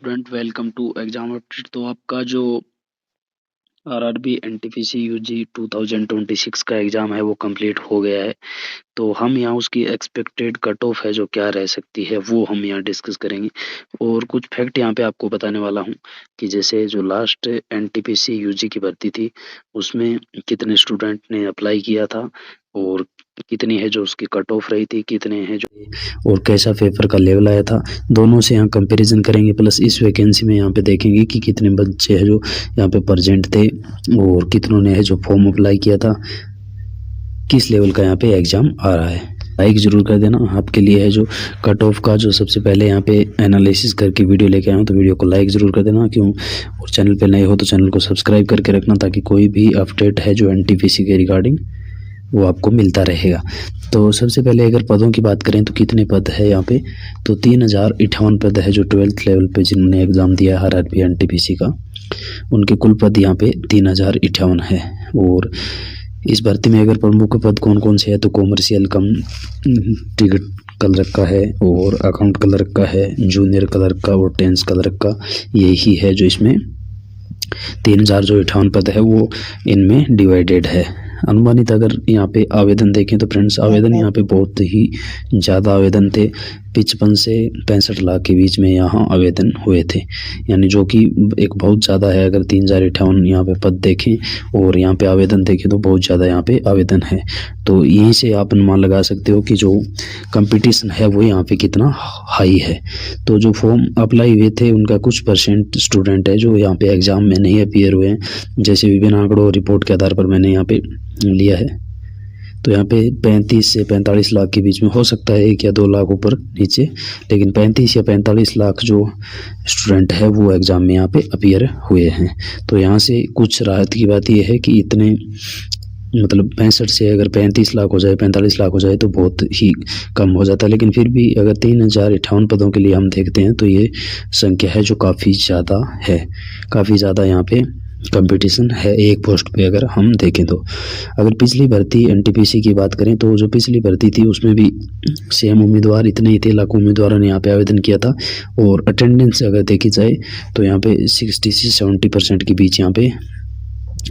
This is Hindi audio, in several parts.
Student welcome to exam update. तो आपका जो आरआरबी एनटीपीसी यूजी 2026 का एग्ज़ाम है वो कंप्लीट हो गया है। तो हम यहाँ उसकी एक्सपेक्टेड कट ऑफ है जो क्या रह सकती है वो हम यहाँ डिस्कस करेंगे और कुछ फैक्ट यहाँ पे आपको बताने वाला हूँ कि जैसे जो लास्ट एनटीपीसी यूजी की भर्ती थी उसमें कितने स्टूडेंट ने अप्लाई किया था और कितनी है जो उसकी कट ऑफ रही थी, कितने हैं जो और कैसा पेपर का लेवल आया था, दोनों से यहाँ कंपैरिजन करेंगे। प्लस इस वैकेंसी में यहाँ पे देखेंगे कि कितने बच्चे हैं जो यहाँ पे प्रेजेंट थे और कितनों ने है जो फॉर्म अप्लाई किया था, किस लेवल का यहाँ पे एग्ज़ाम आ रहा है। लाइक ज़रूर कर देना। आपके लिए है जो कट ऑफ का जो सबसे पहले यहाँ पे एनालिसिस करके वीडियो लेके आया हूँ, तो वीडियो को लाइक ज़रूर कर देना क्यों, और चैनल पे नए हो तो चैनल को सब्सक्राइब करके रखना ताकि कोई भी अपडेट है जो एनटीपीसी के रिगार्डिंग वो आपको मिलता रहेगा। तो सबसे पहले अगर पदों की बात करें तो कितने पद है यहाँ पे, तो 3058 पद है जो 12th लेवल पे जिन्होंने एग्ज़ाम दिया है आरआरबी एनटीपीसी का, उनके कुल पद यहाँ पे 3058 है। और इस भर्ती में अगर प्रमुख पद कौन कौन से है तो कॉमर्शियल कम टिकट क्लर्क का है और अकाउंट क्लर्क का है, जूनियर क्लर्क का और टेंस क्लर्क का, यही है जो इसमें 3058 पद है वो इनमें डिवाइडेड है। अनुमानित अगर यहाँ पे आवेदन देखें तो फ्रेंड्स आवेदन यहाँ पे बहुत ही ज़्यादा आवेदन थे, 55 से 65 लाख के बीच में यहाँ आवेदन हुए थे, यानी जो कि एक बहुत ज़्यादा है। अगर 3058 यहाँ पे पद देखें और यहाँ पे आवेदन देखें तो बहुत ज़्यादा यहाँ पे आवेदन है। तो यहीं से आप अनुमान लगा सकते हो कि जो कंपटीशन है वो यहाँ पे कितना हाई है। तो जो फॉर्म अप्लाई हुए थे उनका कुछ परसेंट स्टूडेंट है जो यहाँ पे एग्ज़ाम में नहीं अपीयर हुए हैं, जैसे विभिन्न आंकड़ों और रिपोर्ट के आधार पर मैंने यहाँ पे लिया है। तो यहाँ पे 35 से 45 लाख के बीच में हो सकता है 1 या 2 लाख ऊपर नीचे, लेकिन 35 या 45 लाख जो स्टूडेंट है वो एग्ज़ाम में यहाँ पे अपीयर हुए हैं। तो यहाँ से कुछ राहत की बात यह है कि इतने मतलब 65 से अगर 35 लाख हो जाए, 45 लाख हो जाए तो बहुत ही कम हो जाता है, लेकिन फिर भी अगर 3058 पदों के लिए हम देखते हैं तो ये संख्या है जो काफ़ी ज़्यादा है, काफ़ी ज़्यादा यहाँ पे कंपटीशन है एक पोस्ट पे। अगर हम देखें तो अगर पिछली भर्ती एनटीपीसी की बात करें तो जो पिछली भर्ती थी उसमें भी सेम उम्मीदवार इतने ही थे, लाखों उम्मीदवारों ने यहाँ पे आवेदन किया था। और अटेंडेंस अगर देखी जाए तो यहाँ पे 60 से 70% के बीच यहाँ पे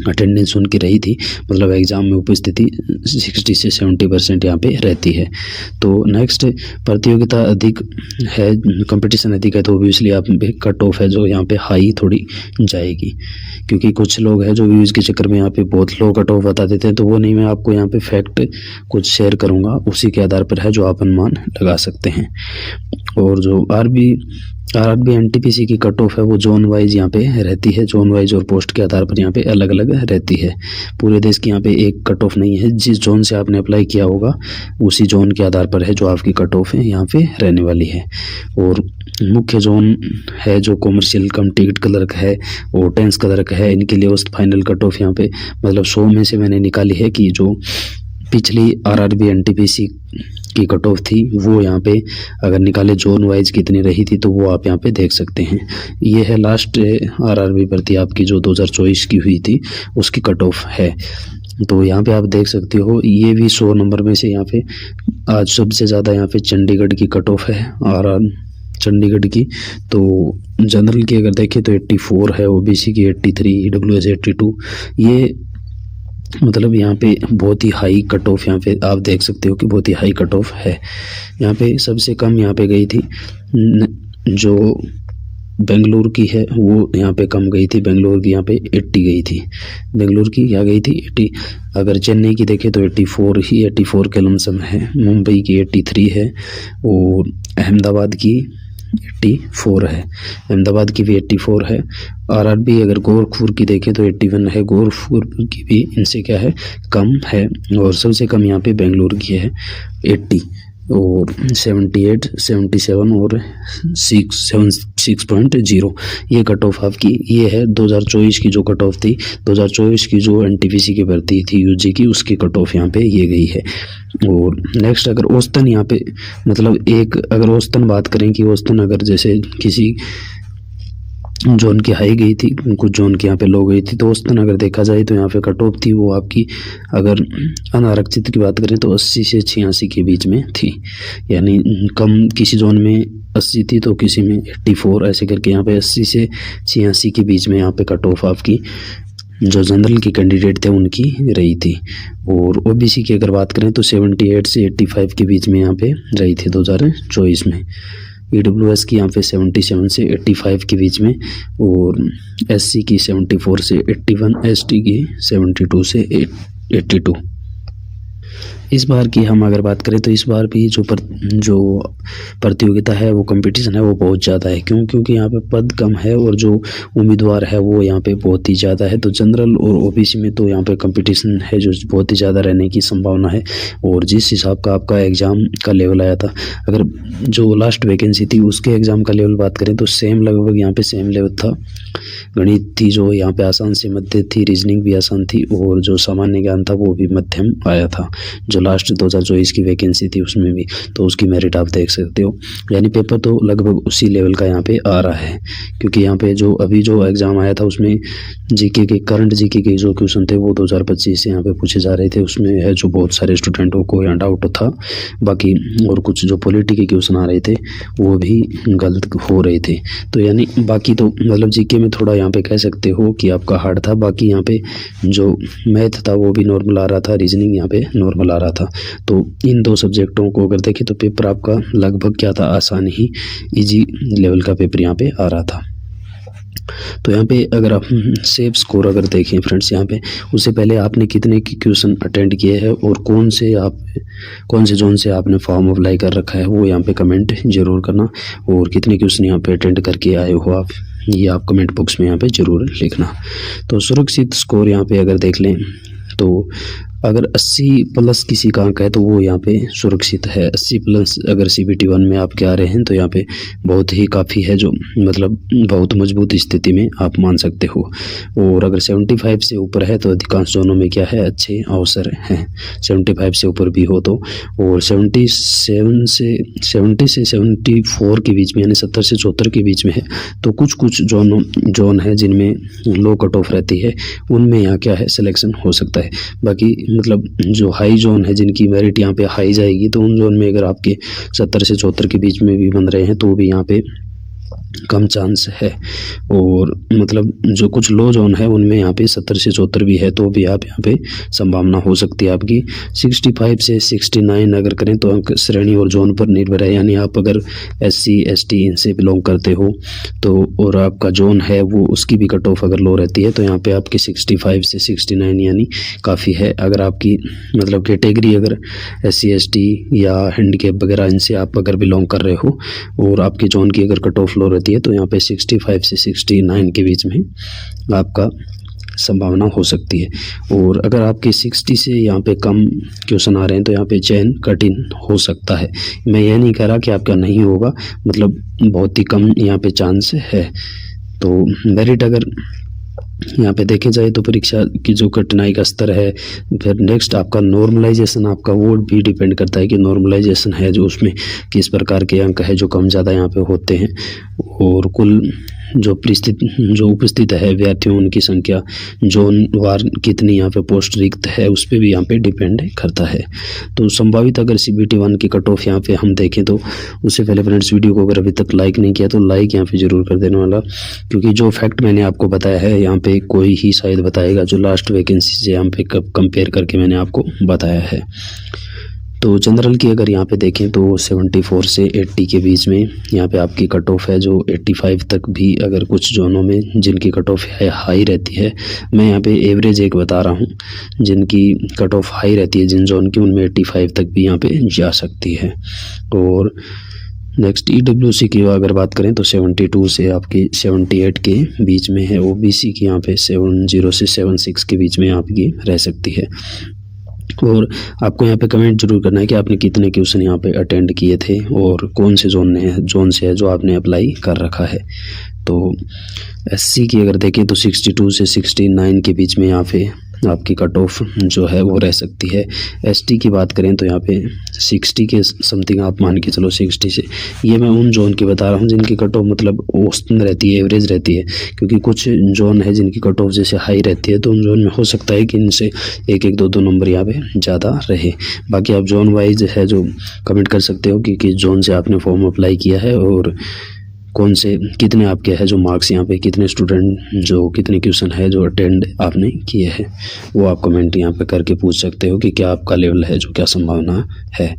अटेंडेंस उनकी रही थी, मतलब एग्ज़ाम में उपस्थिति 60 से 70% यहाँ पे रहती है। तो नेक्स्ट प्रतियोगिता अधिक है, कंपटीशन अधिक है, तो ऑब्वियसली आप पे कट ऑफ है जो यहाँ पे हाई थोड़ी जाएगी, क्योंकि कुछ लोग हैं जो व्यूज़ के चक्कर में यहाँ पे बहुत लो कट ऑफ बता देते हैं। तो वो नहीं, मैं आपको यहाँ पे फैक्ट कुछ शेयर करूँगा, उसी के आधार पर है जो आप अनुमान लगा सकते हैं। और जो आरआरबी एनटीपीसी की कट ऑफ है वो जोन वाइज यहाँ पे रहती है, जोन वाइज और पोस्ट के आधार पर यहाँ पे अलग अलग रहती है। पूरे देश की यहाँ पे एक कट ऑफ नहीं है, जिस जोन से आपने अप्लाई किया होगा उसी जोन के आधार पर है जो आपकी कट ऑफ है यहाँ पे रहने वाली है। और मुख्य जोन है जो कॉमर्शियल कम टिकट क्लर्क है और टेंस क्लर्क है, इनके लिए उस फाइनल कट ऑफ यहाँ पे मतलब 100 में से मैंने निकाली है कि जो पिछली आरआरबी एनटीपीसी की कट ऑफ थी वो यहाँ पे अगर निकाले जोन वाइज कितनी रही थी तो वो आप यहाँ पे देख सकते हैं। ये है लास्ट आरआरबी भर्ती आपकी जो 2024 की हुई थी उसकी कट ऑफ है। तो यहाँ पे आप देख सकते हो ये भी 100 नंबर में से यहाँ पे आज सबसे ज़्यादा यहाँ पे चंडीगढ़ की कट ऑफ है, चंडीगढ़ की। तो जनरल की अगर देखें तो 84 है, ओबीसी की 83, ईडब्ल्यूएस 82। ये मतलब यहाँ पे बहुत ही हाई कट ऑफ यहाँ पे आप देख सकते हो कि बहुत ही हाई कट ऑफ है। यहाँ पे सबसे कम यहाँ पे गई थी जो बेंगलुरु की है वो यहाँ पे कम गई थी, बेंगलुरु की यहाँ पे 80 गई थी, बेंगलुरु की क्या गई थी 80। अगर चेन्नई की देखें तो 84 ही 84 के लमसम है, मुंबई की 83 है और अहमदाबाद की 84 है, अहमदाबाद की भी 84 है। आरआरबी अगर गोरखपुर की देखें तो 81 है, गोरखपुर की भी इनसे क्या है कम है। और सबसे कम यहाँ पे बेंगलुरु की है 80 और 78, 77 और 6.0 ये कट ऑफ आपकी ये है। 2024 की जो कट ऑफ थी, 2024 की जो एनटीपीसी की भर्ती थी यूजी की, उसकी कट ऑफ यहाँ पे ये गई है। और नेक्स्ट अगर औसतन यहाँ पे मतलब एक अगर औसतन बात करें कि औसतन अगर जैसे किसी जोन की हाई गई थी, कुछ जोन की यहाँ पे लो गई थी। तो औसतन अगर देखा जाए तो यहाँ पे कट ऑफ थी वो आपकी, अगर अनारक्षित की बात करें तो 80 से 86 के बीच में थी, यानी कम किसी जोन में 80 थी तो किसी में 84, ऐसे करके यहाँ पे 80 से 86 के बीच में यहाँ पे कट ऑफ आपकी जो जनरल के कैंडिडेट थे उनकी रही थी। और ओबीसी की अगर बात करें तो 78 से 85 के बीच में यहाँ पे रही थी 2024 में। ईडब्ल्यूएस की यहाँ पे 77 से 85 के बीच में, और एससी की 74 से 81, एसटी की 72 से 82। इस बार की हम अगर बात करें तो इस बार भी जो प्रतियोगिता है वो कंपटीशन है वो बहुत ज़्यादा है। क्यों? क्योंकि यहाँ पे पद कम है और जो उम्मीदवार है वो यहाँ पे बहुत ही ज़्यादा है। तो जनरल और ओबीसी में तो यहाँ पे कंपटीशन है जो बहुत ही ज़्यादा रहने की संभावना है। और जिस हिसाब का आपका एग्ज़ाम का लेवल आया था, अगर जो लास्ट वैकेंसी थी उसके एग्ज़ाम का लेवल बात करें तो सेम, लगभग यहाँ पे सेम लेवल था। गणित थी जो यहाँ पे आसान से मध्य थी, रीजनिंग भी आसान थी, और जो सामान्य ज्ञान था वो भी मध्यम आया था। जो लास्ट 2024 की वैकेंसी थी उसमें भी, तो उसकी मेरिट आप देख सकते हो। यानी पेपर तो लगभग उसी लेवल का यहाँ पे आ रहा है। क्योंकि यहाँ पे जो अभी जो एग्ज़ाम आया था उसमें जीके के, करंट जीके के जो क्वेश्चन थे वो 2025 से यहाँ पे पूछे जा रहे थे। उसमें है जो बहुत सारे स्टूडेंटों को यहाँ डाउट था। बाकी और कुछ जो पॉलिटी के क्वेश्चन आ रहे थे वो भी गलत हो रहे थे। तो यानी बाकी तो मतलब जीके में थोड़ा यहाँ पे कह सकते हो कि आपका हार्ड था। बाकी यहाँ पे जो मैथ था वो भी नॉर्मल आ रहा था, रीजनिंग यहाँ पे नॉर्मल आ रहा था। तो इन दो सब्जेक्टों को अगर देखें तो पेपर आपका लगभग क्या था, आसान ही इजी लेवल का पेपर यहाँ पे आ रहा था। तो यहाँ पे अगर आप सेफ स्कोर अगर देखें फ्रेंड्स, यहाँ पे उससे पहले आपने कितने की क्वेश्चन अटेंड किए हैं और कौन से जोन से आपने फॉर्म अप्लाई कर रखा है वो यहाँ पे कमेंट जरूर करना। और कितने क्वेश्चन यहाँ पे अटेंड करके आए हो आप, ये आप कमेंट बॉक्स में यहाँ पे जरूर लिखना। तो सुरक्षित स्कोर यहाँ पे अगर देख लें तो अगर 80 प्लस किसी का अंक है तो वो यहाँ पे सुरक्षित है। 80 प्लस अगर CBT 1 में आप क्या रहे हैं तो यहाँ पे बहुत ही काफ़ी है, जो मतलब बहुत मजबूत स्थिति में आप मान सकते हो। और अगर 75 से ऊपर है तो अधिकांश जोनों में क्या है, अच्छे अवसर हैं। 75 से ऊपर भी हो तो, और 70 से 74 के बीच में, यानी 70 से 74 के बीच में है तो कुछ जोन है जिनमें लो कट ऑफ रहती है, उनमें यहाँ क्या है, सिलेक्शन हो सकता है। बाकी मतलब जो हाई जोन है जिनकी मेरिट यहाँ पे हाई जाएगी, तो उन जोन में अगर आपके 70 से 74 के बीच में भी बन रहे हैं तो भी यहाँ पे कम चांस है। और मतलब जो कुछ लो जोन है उनमें यहाँ पे 70 से 74 भी है तो भी आप यहाँ पे संभावना हो सकती है आपकी। 65 से 69 अगर करें तो अंक श्रेणी और जोन पर निर्भर है। यानी आप अगर SC ST इनसे बिलोंग करते हो तो, और आपका जोन है वो, उसकी भी कट ऑफ अगर लो रहती है तो यहाँ पे आपकी 65 से 69 यानी काफ़ी है। अगर आपकी मतलब कैटेगरी अगर SC ST या हैंडीकैप वगैरह इनसे आप अगर बिलोंग कर रहे हो और आपके जोन की अगर कट ऑफ लो रहती है तो यहाँ पे 65 से 69 के बीच में आपका संभावना हो सकती है। और अगर आपके 60 से यहाँ पे कम क्वेश्चन आ रहे हैं तो यहाँ पे चयन कठिन हो सकता है। मैं यह नहीं कह रहा कि आपका नहीं होगा, मतलब बहुत ही कम यहाँ पे चांस है। तो मेरिट अगर यहाँ पे देखे जाए तो परीक्षा की जो कठिनाई का स्तर है, फिर नेक्स्ट आपका नॉर्मलाइजेशन, आपका वो भी डिपेंड करता है कि नॉर्मलाइजेशन है जो उसमें किस प्रकार के अंक है जो कम ज़्यादा यहाँ पे होते हैं। और कुल जो उपस्थित है विद्यार्थियों उनकी संख्या, जोन वार कितनी यहाँ पे पोस्ट रिक्त है उस पर भी यहाँ पे डिपेंड करता है। तो संभावित अगर CBT 1 की कट ऑफ यहाँ पे हम देखें तो उससे पहले फ्रेंड्स वीडियो को अगर अभी तक लाइक नहीं किया तो लाइक यहाँ पे ज़रूर कर देने वाला, क्योंकि जो फैक्ट मैंने आपको बताया है यहाँ पे कोई ही शायद बताएगा जो लास्ट वैकेंसी से यहाँ पे कंपेयर करके मैंने आपको बताया है। तो जनरल की अगर यहाँ पे देखें तो 74 से 80 के बीच में यहाँ पे आपकी कट ऑफ है, जो 85 तक भी अगर कुछ जोनों में जिनकी कट ऑफ है हाई रहती है। मैं यहाँ पे एवरेज एक बता रहा हूँ, जिनकी कट ऑफ हाई रहती है जिन जोन की, उनमें 85 तक भी यहाँ पे जा सकती है। और नेक्स्ट EWC की अगर बात करें तो 72 से आपकी 78 के बीच में है। OBC की यहाँ पे 70 से 76 के बीच में आपकी रह सकती है। और आपको यहाँ पे कमेंट जरूर करना है कि आपने कितने क्वेश्चन यहाँ पे अटेंड किए थे और कौन से जोन से है जो आपने अप्लाई कर रखा है। तो एससी की अगर देखें तो 62 से 69 के बीच में यहाँ पे आपकी कट ऑफ जो है वो रह सकती है। एसटी की बात करें तो यहाँ पे 60 के समथिंग आप मान के चलो, 60 से। ये मैं उन जोन की बता रहा हूँ जिनकी कट ऑफ मतलब औसतन रहती है, एवरेज रहती है, क्योंकि कुछ जोन है जिनकी कट ऑफ जैसे हाई रहती है, तो उन जोन में हो सकता है कि इनसे एक एक दो दो नंबर यहाँ पे ज़्यादा रहे। बाकी आप जोन वाइज है जो कमेंट कर सकते हो कि किस जोन से आपने फॉर्म अप्लाई किया है और कौन से कितने आपके है जो मार्क्स यहाँ पे, कितने स्टूडेंट जो कितने क्वेश्चन है जो अटेंड आपने किए हैं, वो आप कमेंट यहाँ पे करके पूछ सकते हो कि क्या आपका लेवल है, जो क्या संभावना है।